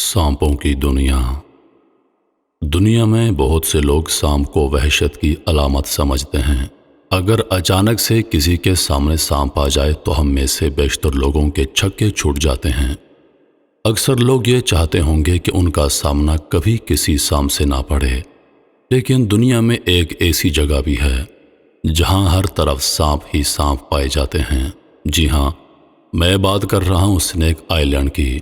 सांपों की दुनिया में बहुत से लोग सांप को वहशत की अलामत समझते हैं। अगर अचानक से किसी के सामने सांप आ जाए तो हम में से बेशतर लोगों के छक्के छूट जाते हैं। अक्सर लोग ये चाहते होंगे कि उनका सामना कभी किसी सांप से ना पड़े, लेकिन दुनिया में एक ऐसी जगह भी है जहां हर तरफ सांप ही सांप पाए जाते हैं। जी हाँ, मैं बात कर रहा हूँ स्नेक आइलैंड की,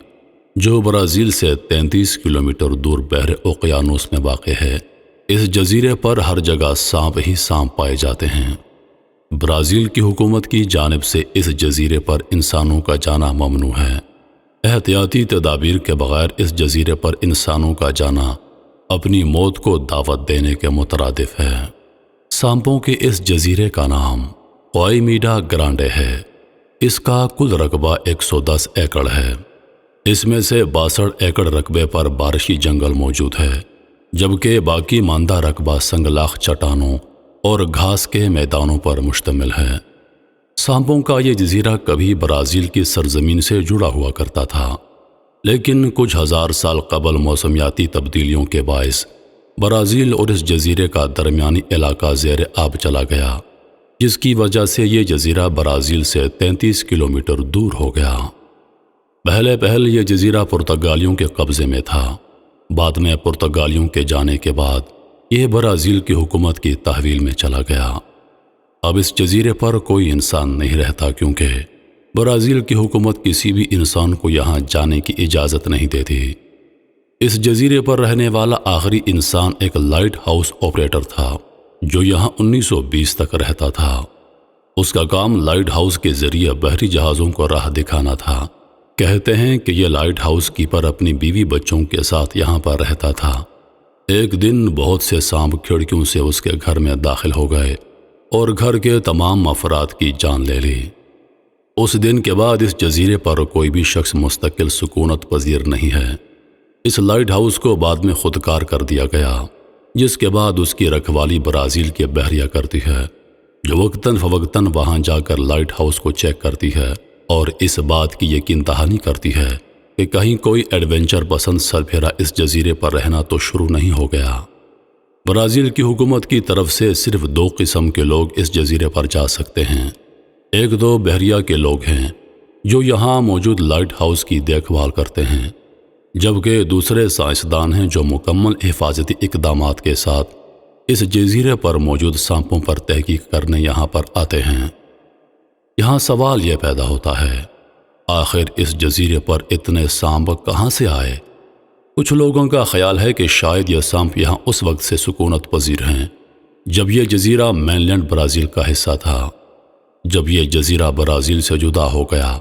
जो ब्राज़ील से 33 किलोमीटर दूर बहरे ओकियानूस में वाक़ है। इस जजीरे पर हर जगह सांप ही सांप पाए जाते हैं। ब्राज़ील की हुकूमत की जानिब से इस जजीरे पर इंसानों का जाना ममनू है। एहतियाती तदाबीर के बगैर इस जजीरे पर इंसानों का जाना अपनी मौत को दावत देने के मुतरादिफ है। सांपों के इस जजीरे का नाम क्वाइमीडा ग्रांडे है। इसका कुल रकबा 110 एकड़ है। इसमें से 62 एकड़ रकबे पर बारिशी जंगल मौजूद है, जबकि बाकी मांदा रकबा संगलाख चट्टानों और घास के मैदानों पर मुश्तमिल है। सांपों का ये जजीरा कभी ब्राज़ील की सरजमीन से जुड़ा हुआ करता था, लेकिन कुछ हज़ार साल कबल मौसमियाती तब्दीलियों के बायस ब्राज़ील और इस जजीरे का दरमियानी इलाका ज़ेर आब चला गया, जिसकी वजह से ये जजीरा ब्राज़ील से 33 किलोमीटर दूर हो गया। पहले ये जजीरा पुर्तगालियों के कब्ज़े में था। बाद में पुर्तगालियों के जाने के बाद ये ब्राज़ील की हुकूमत की तहवील में चला गया। अब इस जजीरे पर कोई इंसान नहीं रहता, क्योंकि ब्राज़ील की हुकूमत किसी भी इंसान को यहाँ जाने की इजाज़त नहीं देती। इस जजीरे पर रहने वाला आखिरी इंसान एक लाइट हाउस ऑपरेटर था, जो यहाँ 1920 तक रहता था। उसका काम लाइट हाउस के ज़रिए बहरी जहाज़ों को राह दिखाना था। कहते हैं कि यह लाइट हाउस कीपर अपनी बीवी बच्चों के साथ यहाँ पर रहता था। एक दिन बहुत से सांप खिड़कियों से उसके घर में दाखिल हो गए और घर के तमाम अफराद की जान ले ली। उस दिन के बाद इस जजीरे पर कोई भी शख्स मुस्तकिल सुकूनत पजीर नहीं है। इस लाइट हाउस को बाद में खुदकार कर दिया गया, जिसके बाद उसकी रखवाली ब्राज़ील के बहरिया करती है, जो वक्तन फ़वक्तन वहाँ जाकर लाइट हाउस को चेक करती है और इस बात की यकीन दहानी करती है कि कहीं कोई एडवेंचर पसंद सरफेरा इस जजीरे पर रहना तो शुरू नहीं हो गया। ब्राज़ील की हुकूमत की तरफ से सिर्फ 2 किस्म के लोग इस जजीरे पर जा सकते हैं। एक तो बहरिया के लोग हैं, जो यहाँ मौजूद लाइट हाउस की देखभाल करते हैं, जबकि दूसरे साइंसदान हैं जो मुकम्मल हिफाजती इक़दामात के साथ इस जजीरे पर मौजूद सांपों पर तहकीक करने यहाँ पर आते हैं। यहाँ सवाल यह पैदा होता है, आखिर इस जजीरे पर इतने सांप कहाँ से आए? कुछ लोगों का ख्याल है कि शायद यह सांप यहाँ उस वक्त से सुकूनत पजीर हैं जब यह जजीरा मेनलैंड ब्राज़ील का हिस्सा था। जब यह जजीरा ब्राज़ील से जुदा हो गया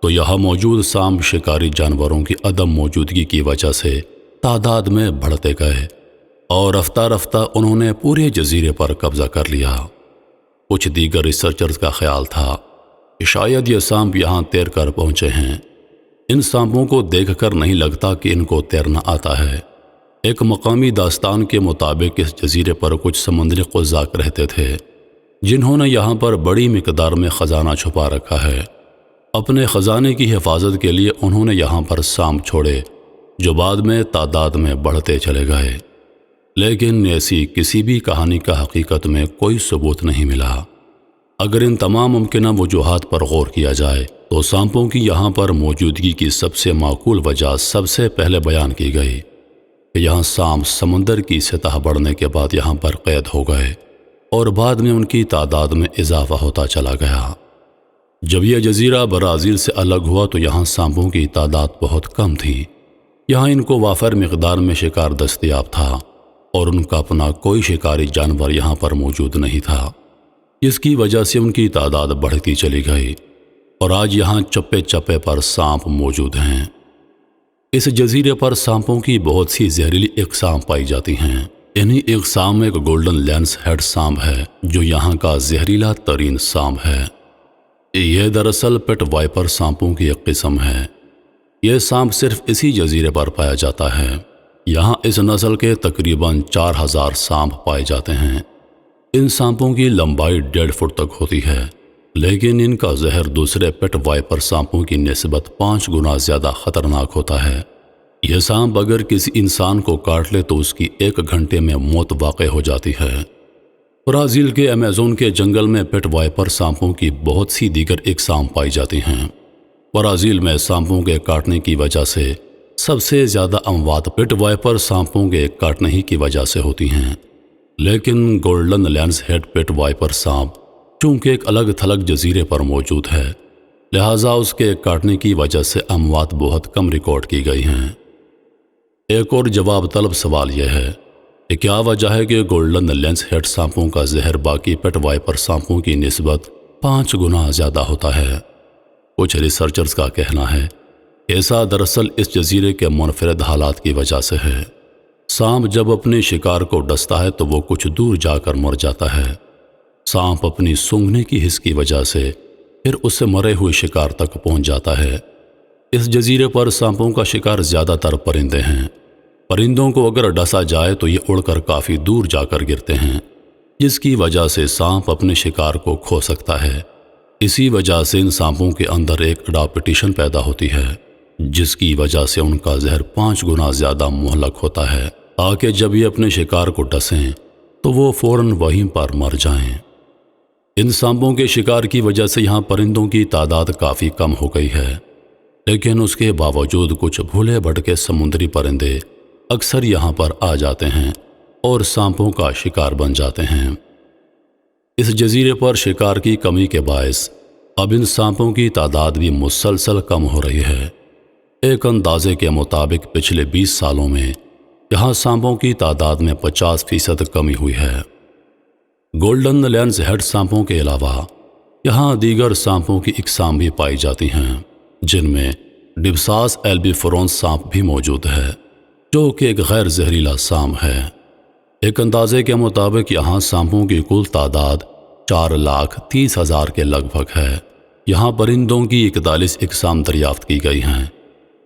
तो यहाँ मौजूद सांप शिकारी जानवरों की अदम मौजूदगी की वजह से तादाद में बढ़ते गए और रफ्ता रफ्ता उन्होंने पूरे जजीरे पर कब्ज़ा कर लिया। कुछ दीगर रिसर्चर्स का ख्याल था कि शायद ये सांप यहाँ तैर कर पहुँचे हैं। इन सांपों को देखकर नहीं लगता कि इनको तैरना आता है। एक मकामी दास्तान के मुताबिक इस जजीरे पर कुछ समुद्री क़ुज़ाक़ रहते थे, जिन्होंने यहाँ पर बड़ी मिकदार में ख़जाना छुपा रखा है। अपने ख़जाने की हिफाजत के लिए उन्होंने यहाँ पर सांप छोड़े, जो बाद में तादाद में बढ़ते चले गए, लेकिन ऐसी किसी भी कहानी का हकीकत में कोई सबूत नहीं मिला। अगर इन तमाम मुमकिन वजूहात पर गौर किया जाए तो सांपों की यहाँ पर मौजूदगी की सबसे माकूल वजह सबसे पहले बयान की गई कि यहाँ सांप समंदर की सतह बढ़ने के बाद यहाँ पर कैद हो गए और बाद में उनकी तादाद में इजाफा होता चला गया। जब यह जजीरा ब्राज़ील से अलग हुआ तो यहाँ सांपों की तादाद बहुत कम थी। यहाँ इनको वाफर मिक़दार में शिकार दस्तयाब था और उनका अपना कोई शिकारी जानवर यहाँ पर मौजूद नहीं था, जिसकी वजह से उनकी तादाद बढ़ती चली गई और आज यहाँ चप्पे चप्पे पर सांप मौजूद हैं। इस जजीरे पर सांपों की बहुत सी जहरीली इक़साम पाई जाती हैं। इन्हीं इक़साम में एक गोल्डन लेंस हेड सांप है, जो यहाँ का जहरीला तरीन सांप है। यह दरअसल पेट वाइपर सांपों की एक किस्म है। यह सांप सिर्फ इसी जजीरे पर पाया जाता है। यहाँ इस नस्ल के तकरीबन 4000 सांप पाए जाते हैं। इन सांपों की लंबाई 1.5 फुट तक होती है, लेकिन इनका जहर दूसरे पेट वाइपर सांपों की निस्बत 5 गुना ज़्यादा ख़तरनाक होता है। یہ سانپ اگر کسی انسان کو کاٹ لے تو اس کی 1 گھنٹے میں موت واقع ہو جاتی ہے۔ برازیل کے ایمیزون کے جنگل میں پٹ وائپر سانپوں کی بہت سی دیگر اقسام پائی جاتی ہیں۔ برازیل میں سانپوں کے کاٹنے کی وجہ سے سب سے زیادہ اموات پٹ وائپر سانپوں کے کاٹنے ہی کی وجہ سے ہوتی ہیں، لیکن golden lancehead pit viper سانپ چونکہ ایک الگ تھلگ جزیرے پر موجود ہے، لہٰذا اس کے کاٹنے کی وجہ سے اموات بہت کم ریکارڈ کی گئی ہیں۔ ایک اور جواب طلب سوال یہ ہے کہ کیا وجہ ہے کہ گولڈن لینس ہیڈ سانپوں کا زہر باقی پٹ وائپر سانپوں کی نسبت 5 گنا زیادہ ہوتا ہے؟ کچھ ریسرچرز کا کہنا ہے ایسا دراصل اس جزیرے کے منفرد حالات کی وجہ سے ہے۔ سانپ جب اپنے شکار کو ڈستا ہے تو وہ کچھ دور جا کر مر جاتا ہے۔ سانپ اپنی سونگھنے کی حس کی وجہ سے پھر اس سے مرے ہوئے شکار تک پہنچ جاتا ہے۔ اس جزیرے پر سانپوں کا شکار زیادہ تر پرندے ہیں۔ پرندوں کو اگر ڈسا جائے تو یہ اڑ کر کافی دور جا کر گرتے ہیں، جس کی وجہ سے سانپ اپنے شکار کو کھو سکتا ہے۔ اسی وجہ سے ان سانپوں کے اندر ایک اڈاپٹیشن پیدا ہوتی ہے، جس کی وجہ سے ان کا زہر 5 گنا زیادہ مہلک ہوتا ہے تاکہ جب یہ اپنے شکار کو ڈسیں تو وہ فوراً وہیں پر مر جائیں۔ ان سانپوں کے شکار کی وجہ سے یہاں پرندوں کی تعداد کافی کم ہو گئی ہے، لیکن اس کے باوجود کچھ بھولے بھٹکے سمندری پرندے اکثر یہاں پر آ جاتے ہیں اور سانپوں کا شکار بن جاتے ہیں۔ اس جزیرے پر شکار کی کمی کے باعث اب ان سانپوں کی تعداد بھی مسلسل کم ہو رہی ہے۔ ایک اندازے کے مطابق پچھلے 20 سالوں میں یہاں سانپوں کی تعداد میں 50% کمی ہوئی ہے۔ گولڈن لینس ہیڈ سانپوں کے علاوہ یہاں دیگر سانپوں کی اقسام بھی پائی جاتی ہیں، جن میں ڈبساس ایلبیفورونس سانپ بھی موجود ہے، جو کہ ایک غیر زہریلا سانپ ہے۔ ایک اندازے کے مطابق یہاں سانپوں کی کل تعداد 4,30,000 کے لگ بھگ ہے۔ یہاں پرندوں کی 41 اقسام دریافت کی گئی ہیں۔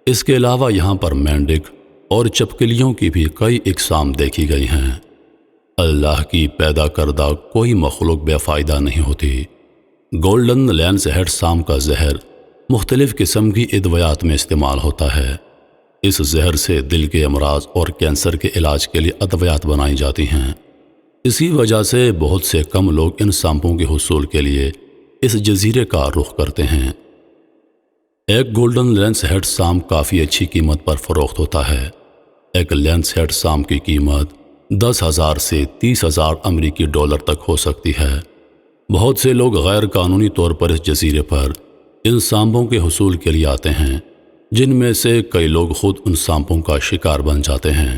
اس کے علاوہ یہاں پر مینڈک اور چپکلیوں کی بھی کئی اقسام دیکھی گئی ہیں۔ اللہ کی پیدا کردہ کوئی مخلوق بے فائدہ نہیں ہوتی۔ گولڈن لینس ہیڈ سانپ کا زہر مختلف قسم کی ادویات میں استعمال ہوتا ہے۔ اس زہر سے دل کے امراض اور کینسر کے علاج کے لیے ادویات بنائی جاتی ہیں۔ اسی وجہ سے بہت سے کم لوگ ان سانپوں کے حصول کے لیے اس جزیرے کا رخ کرتے ہیں۔ ایک گولڈن لینس ہیڈ سانپ کافی اچھی قیمت پر فروخت ہوتا ہے۔ ایک لینس ہیڈ سانپ کی قیمت 10,000 سے 30,000 امریکی ڈالر تک ہو سکتی ہے۔ بہت سے لوگ غیر قانونی طور پر اس جزیرے پر ان سانپوں کے حصول کے لیے آتے ہیں، جن میں سے کئی لوگ خود ان سانپوں کا شکار بن جاتے ہیں۔